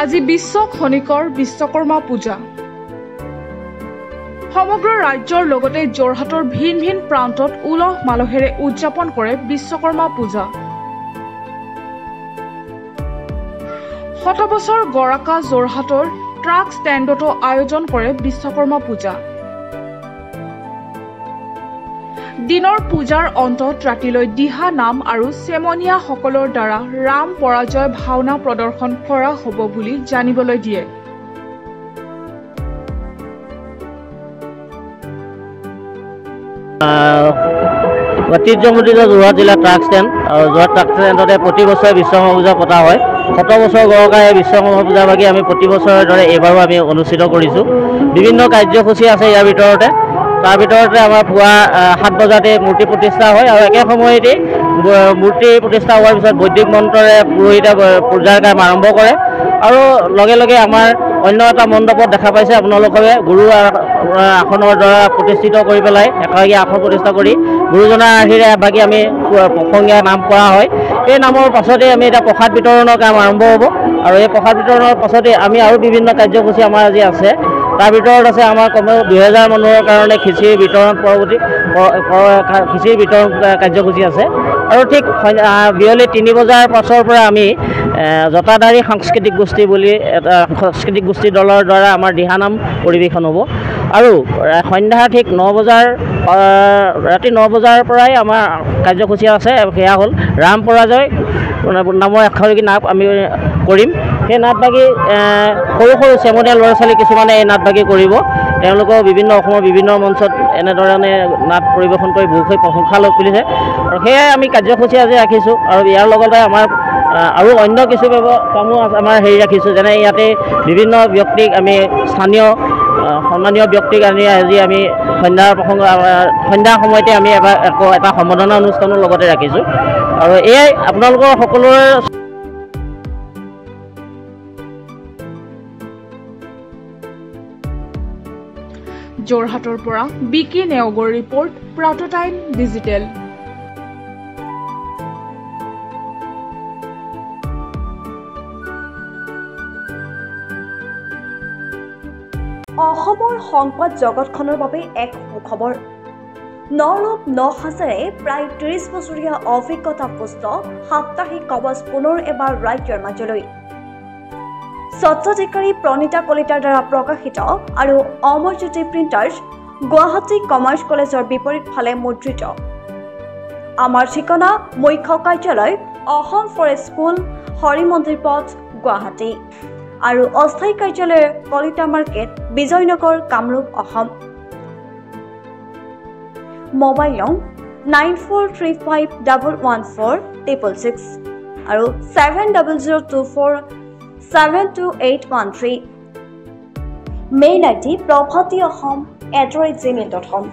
আজি বিশ্ব খনিকৰ বিশ্বকৰ্মা পূজা। সমগ্ৰ ৰাজ্যৰ লগতে যোৰহাটৰ ভিন ভিন প্ৰান্তত উলহ মালহেৰে উদযাপন কৰে বিশ্বকৰ্মা পূজা। শতবছৰ গৰাকা যোৰহাটৰ ট্ৰাক ষ্টেণ্ডতো আয়োজন কৰে বিশ্বকৰ্মা পূজা। দিনৰ পূজাৰ অন্তত ৰাতিলৈ দিহা নাম আৰু চেমনীয়াসকলৰ দ্বাৰা ৰাম পৰাজয় ভাওনা প্ৰদৰ্শন কৰা হ'ব বুলি জানিবলৈ দিয়ে। ঐতিহ্যমণ্ডিত যোৰহাট জিলা ট্ৰাক ষ্টেণ্ড আৰু যোৰহাট ট্ৰাক ষ্টেণ্ডতে প্ৰতি বছৰে বিশ্বকৰ্মা পূজা পতা হয়। 7 বছৰ গৰকা এই বিশ্বকৰ্মা পূজা ভাগি আমি প্ৰতি বছৰৰ দৰে এইবাৰো আমি অনুষ্ঠিত কৰিছোঁ। বিভিন্ন কাৰ্যসূচী আছে ইয়াৰ ভিতৰতে। তাৰ ভিতৰতে আমাৰ পুৱা 7 বজাতে মূৰ্তি প্ৰতিষ্ঠা হয় আৰু একে সময়তে মূৰ্তি প্ৰতিষ্ঠা হোৱাৰ পিছত বৈদিক মন্ত্ৰৰে পুৰোহিতে পূজাৰ কাম আৰম্ভ কৰে আৰু লগে লগে আমাৰ অন্য এটা মণ্ডপত দেখা পাইছে আপোনালোকে গুৰু আসনৰ দ্বাৰা প্ৰতিষ্ঠিত কৰি পেলাই একাগী আসন প্ৰতিষ্ঠা কৰি গুৰুজনাৰ আৰ্হিৰে এভাগি আমি প্ৰসংগীয়া নাম কৰা হয়। এই নামৰ পাছতে আমি এতিয়া প্ৰসাদ বিতৰণৰ কাম আৰম্ভ হ'ব আৰু এই প্ৰসাদ বিতৰণৰ পাছতে আমি আৰু বিভিন্ন কাৰ্যসূচী আমাৰ আজি আছে। তাৰ ভিতৰত আছে আমাৰ কমেও 2000 মানুহৰ কাৰণে খিচিৰি বিতৰণ খিচিৰি বিতৰণ কাৰ্যসূচী আছে আৰু ঠিক বিয়লি 3 বজাৰ পাছৰ পৰা আমি জটাধাৰী সাংস্কৃতিক গোষ্ঠী বুলি এটা সাংস্কৃতিক গোষ্ঠী দলৰ দ্বাৰা আমাৰ দিহানাম পৰিৱেশন হ'ব আৰু সন্ধ্যা ঠিক 9 বজাৰ ৰাতি 9 বজাৰ পৰাই আমাৰ কাৰ্যসূচী আছে। সেয়া হ'ল ৰাম পৰাজয় নামৰ এষাৰকী নাট আমি কৰিম। সেই নাটভাগি সৰু সৰু চেমনীয়া ল'ৰা ছোৱালী কিছুমানে এই নাটভাগি কৰিব। তেওঁলোকেও অসমৰ বিভিন্ন মঞ্চত এনেধৰণে নাট পৰিৱেশন কৰি বহুখিনি প্ৰশংসা লাভ কৰিছে আৰু সেয়াই আমি কাৰ্যসূচী আজি ৰাখিছোঁ আৰু ইয়াৰ লগতে আমাৰ আৰু অন্য কিছু কামো আমাৰ ৰাখিছোঁ। যেনে ইয়াতে বিভিন্ন ব্যক্তিক আমি স্থানীয় সন্মানীয় ব্যক্তিক আজি আমি সন্ধ্যাৰ সময়তে আমি এটা সম্বৰ্ধনা অনুষ্ঠানৰ লগতে ৰাখিছোঁ আৰু এয়াই আপোনালোকৰ সকলোৰে। যোৰহাটৰ পৰা বিকি নেওগৰ ৰিপৰ্ট, প্ৰাউটোটাইম ডিজিটেল। অসমৰ সংবাদ জগতখনৰ বাবে এক সুখবৰ। নৰূপ নহাজেৰে প্ৰায় 30 বছৰীয়া অভিজ্ঞতা পুষ্ট সাপ্তাহিক কবচ পুনৰ এবাৰ ৰাজ্যৰ মাজলৈ। স্বত্বাধিকাৰী প্ৰণীতা কলিতাৰ দ্বাৰা প্ৰকাশিত আৰু অমৰজ্যোতি প্ৰিণ্টাৰ্ছ, গুৱাহাটী কমাৰ্চ কলেজৰ বিপৰীত ফালে মুদ্ৰিত। আমাৰ ঠিকনা মুখ্য কাৰ্যালয় অসম ফৰেষ্ট স্কুল, হৰিমন্দিৰ পথ, গুৱাহাটী আৰু অস্থায়ী কাৰ্যালয় কলিতা মাৰ্কেট, বিজয়নগৰ, কামৰূপ, অসম। মোবাইল নং 9435114666 আৰু 7024722813। Mail ID probhatiahom@gmail.com।